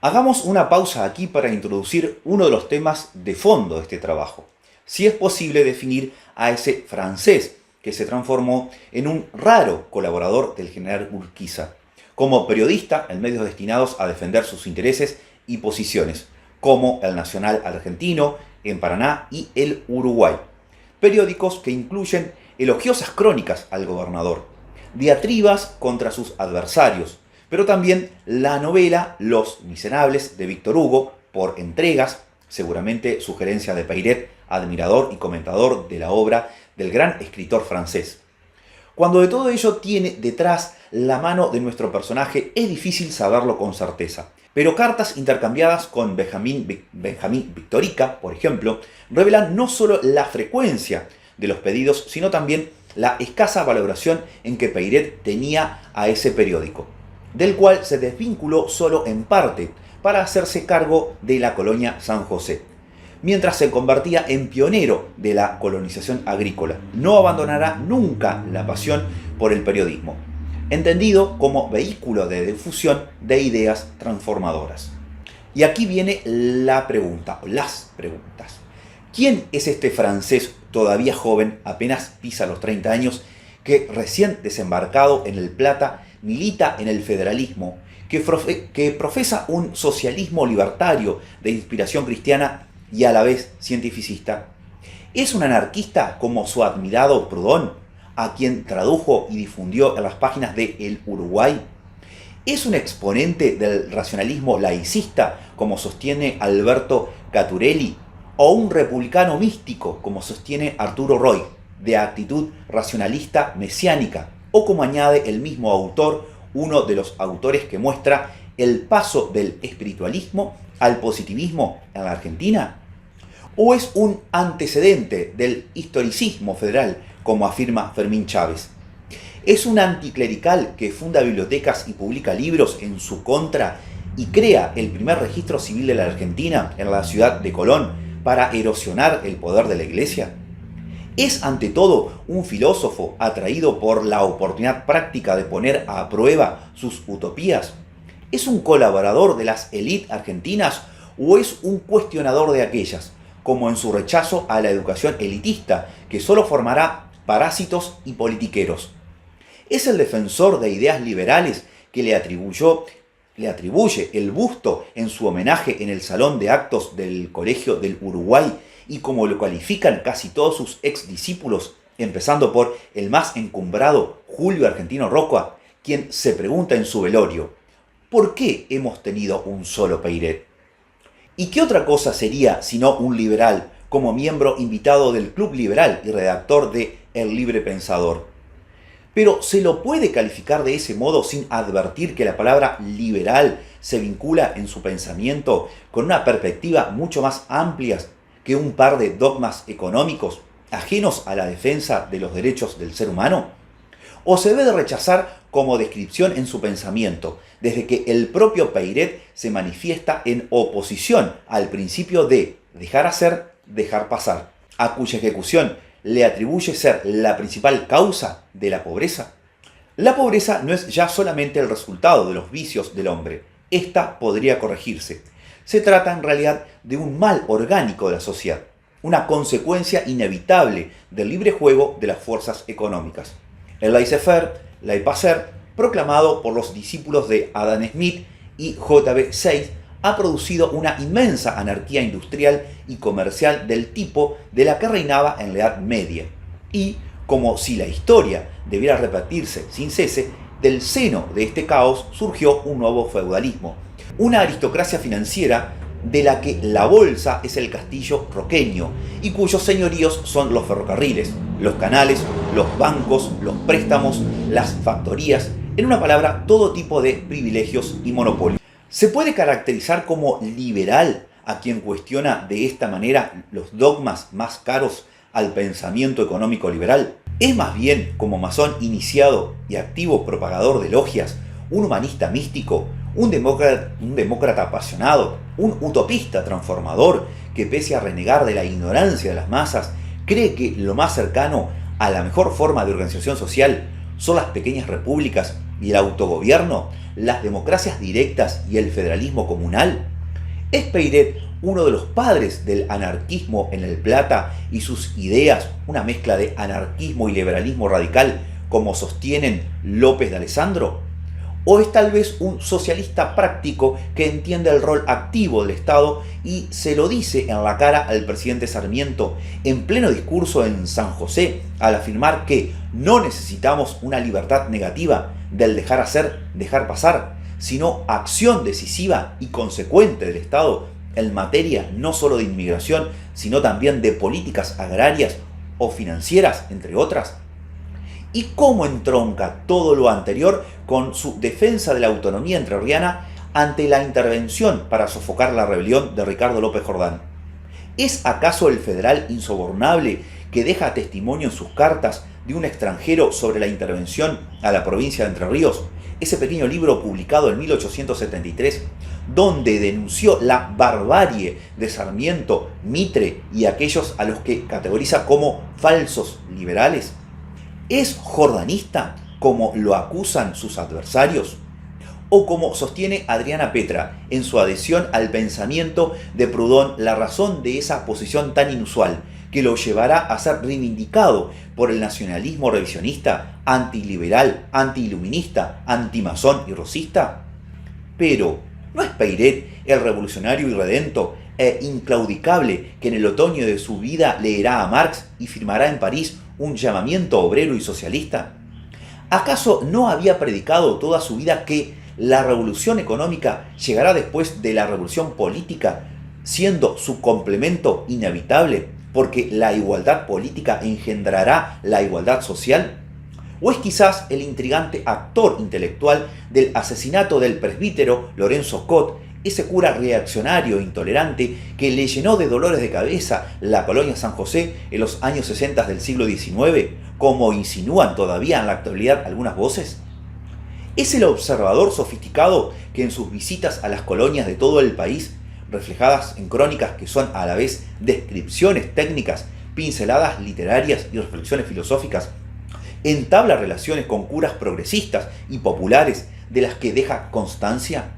Hagamos una pausa aquí para introducir uno de los temas de fondo de este trabajo. Si es posible definir a ese francés que se transformó en un raro colaborador del general Urquiza, como periodista en medios destinados a defender sus intereses y posiciones, como El Nacional argentino, en Paraná y El Uruguay. Periódicos que incluyen elogiosas crónicas al gobernador, diatribas contra sus adversarios, pero también la novela Los Miserables de Víctor Hugo, por entregas, seguramente sugerencia de Peyret, admirador y comentador de la obra del gran escritor francés. Cuando de todo ello tiene detrás la mano de nuestro personaje, es difícil saberlo con certeza. Pero cartas intercambiadas con Benjamín Victorica, por ejemplo, revelan no solo la frecuencia de los pedidos, sino también la escasa valoración en que Peyret tenía a ese periódico, del cual se desvinculó solo en parte para hacerse cargo de la colonia San José, mientras se convertía en pionero de la colonización agrícola. No abandonará nunca la pasión por el periodismo, entendido como vehículo de difusión de ideas transformadoras. Y aquí viene la pregunta, o las preguntas. ¿Quién es este francés todavía joven, apenas pisa los 30 años, que recién desembarcado en El Plata milita en el federalismo, que profesa un socialismo libertario de inspiración cristiana y a la vez cientificista? ¿Es un anarquista como su admirado Proudhon, a quien tradujo y difundió en las páginas de El Uruguay? ¿Es un exponente del racionalismo laicista como sostiene Alberto Caturelli? ¿O un republicano místico como sostiene Arturo Roy, de actitud racionalista mesiánica? O como añade el mismo autor, uno de los autores que muestra el paso del espiritualismo al positivismo en la Argentina. ¿O es un antecedente del historicismo federal, como afirma Fermín Chávez? ¿Es un anticlerical que funda bibliotecas y publica libros en su contra y crea el primer registro civil de la Argentina en la ciudad de Colón para erosionar el poder de la Iglesia? ¿Es ante todo un filósofo atraído por la oportunidad práctica de poner a prueba sus utopías? ¿Es un colaborador de las élites argentinas o es un cuestionador de aquellas, como en su rechazo a la educación elitista, que solo formará parásitos y politiqueros? ¿Es el defensor de ideas liberales que le atribuye el busto en su homenaje en el salón de actos del Colegio del Uruguay, y como lo califican casi todos sus ex discípulos, empezando por el más encumbrado Julio Argentino Roca, quien se pregunta en su velorio: ¿por qué hemos tenido un solo Peyret? ¿Y qué otra cosa sería sino un liberal, como miembro invitado del Club Liberal y redactor de El Libre Pensador? Pero ¿se lo puede calificar de ese modo sin advertir que la palabra liberal se vincula en su pensamiento con una perspectiva mucho más amplia que un par de dogmas económicos ajenos a la defensa de los derechos del ser humano? ¿O se debe de rechazar como descripción en su pensamiento, desde que el propio Peyret se manifiesta en oposición al principio de dejar hacer, dejar pasar, a cuya ejecución le atribuye ser la principal causa de la pobreza? La pobreza no es ya solamente el resultado de los vicios del hombre. Esta podría corregirse. Se trata en realidad de un mal orgánico de la sociedad, una consecuencia inevitable del libre juego de las fuerzas económicas. El laissez-faire, laissez-passer, proclamado por los discípulos de Adam Smith y J.B. Sayre, ha producido una inmensa anarquía industrial y comercial del tipo de la que reinaba en la Edad Media. Y, como si la historia debiera repetirse sin cese, del seno de este caos surgió un nuevo feudalismo, una aristocracia financiera de la que la bolsa es el castillo roqueño y cuyos señoríos son los ferrocarriles, los canales, los bancos, los préstamos, las factorías, en una palabra, todo tipo de privilegios y monopolios. ¿Se puede caracterizar como liberal a quien cuestiona de esta manera los dogmas más caros al pensamiento económico liberal? ¿Es más bien, como masón iniciado y activo propagador de logias, un humanista místico, un demócrata apasionado, un utopista transformador que, pese a renegar de la ignorancia de las masas, cree que lo más cercano a la mejor forma de organización social son las pequeñas repúblicas y el autogobierno, las democracias directas y el federalismo comunal? ¿Es Peiret uno de los padres del anarquismo en El Plata y sus ideas una mezcla de anarquismo y liberalismo radical, como sostienen López de Alessandro? ¿O es tal vez un socialista práctico que entiende el rol activo del Estado y se lo dice en la cara al presidente Sarmiento en pleno discurso en San José al afirmar que no necesitamos una libertad negativa del dejar hacer, dejar pasar, sino acción decisiva y consecuente del Estado en materia no solo de inmigración, sino también de políticas agrarias o financieras, entre otras? ¿Y cómo entronca todo lo anterior con su defensa de la autonomía entrerriana ante la intervención para sofocar la rebelión de Ricardo López Jordán? ¿Es acaso el federal insobornable que deja testimonio en sus cartas de un extranjero sobre la intervención a la provincia de Entre Ríos, ese pequeño libro publicado en 1873, donde denunció la barbarie de Sarmiento, Mitre y aquellos a los que categoriza como falsos liberales? ¿Es jordanista, como lo acusan sus adversarios? ¿O como sostiene Adriana Petra en su adhesión al pensamiento de Proudhon, la razón de esa posición tan inusual que lo llevará a ser reivindicado por el nacionalismo revisionista, antiliberal, antiiluminista, antimasón y rosista? Pero, ¿no es Peiret el revolucionario irredento e inclaudicable que en el otoño de su vida leerá a Marx y firmará en París un llamamiento obrero y socialista? ¿Acaso no había predicado toda su vida que la revolución económica llegará después de la revolución política, siendo su complemento inevitable, porque la igualdad política engendrará la igualdad social? ¿O es quizás el intrigante actor intelectual del asesinato del presbítero Lorenzo Cot, ese cura reaccionario e intolerante que le llenó de dolores de cabeza la colonia San José en los años 60 del siglo XIX, como insinúan todavía en la actualidad algunas voces? ¿Es el observador sofisticado que en sus visitas a las colonias de todo el país, reflejadas en crónicas que son a la vez descripciones técnicas, pinceladas literarias y reflexiones filosóficas, entabla relaciones con curas progresistas y populares de las que deja constancia?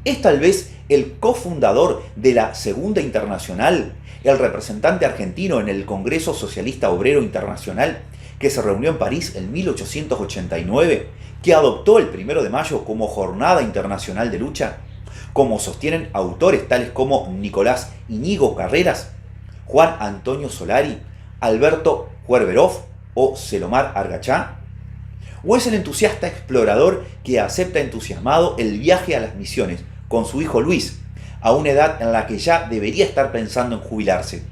¿Es tal vez el cofundador de la Segunda Internacional, el representante argentino en el Congreso Socialista Obrero Internacional, que se reunió en París en 1889, que adoptó el 1 de mayo como Jornada Internacional de Lucha, como sostienen autores tales como Nicolás Íñigo Carreras, Juan Antonio Solari, Alberto Huerberov o Selomar Argachá? ¿O es el entusiasta explorador que acepta entusiasmado el viaje a las misiones con su hijo Luis, a una edad en la que ya debería estar pensando en jubilarse,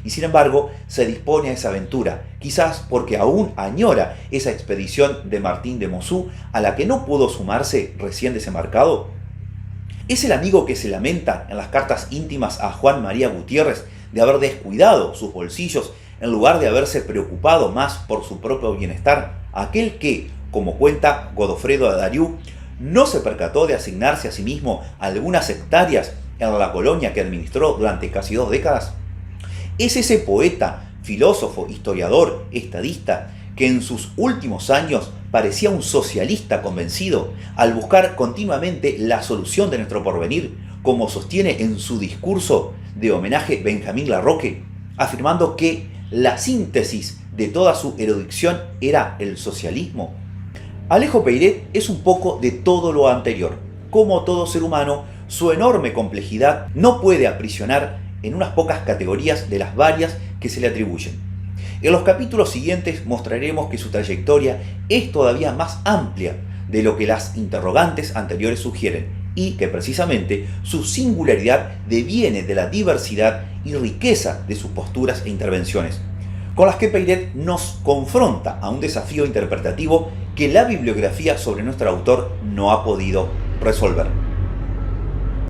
y sin embargo se dispone a esa aventura, quizás porque aún añora esa expedición de Martín de Mosú a la que no pudo sumarse recién desembarcado? ¿Es el amigo que se lamenta en las cartas íntimas a Juan María Gutiérrez de haber descuidado sus bolsillos en lugar de haberse preocupado más por su propio bienestar, aquel que, como cuenta Godofredo Dariú, no se percató de asignarse a sí mismo algunas hectáreas en la colonia que administró durante casi 2 décadas? ¿Es ese poeta, filósofo, historiador, estadista, que en sus últimos años parecía un socialista convencido al buscar continuamente la solución de nuestro porvenir, como sostiene en su discurso de homenaje Benjamín Larroque, afirmando que la síntesis de toda su erudición era el socialismo? Alejo Peiret es un poco de todo lo anterior. Como todo ser humano, su enorme complejidad no puede aprisionar en unas pocas categorías de las varias que se le atribuyen. En los capítulos siguientes mostraremos que su trayectoria es todavía más amplia de lo que las interrogantes anteriores sugieren y que precisamente su singularidad deviene de la diversidad y riqueza de sus posturas e intervenciones, con las que Peiret nos confronta a un desafío interpretativo que la bibliografía sobre nuestro autor no ha podido resolver.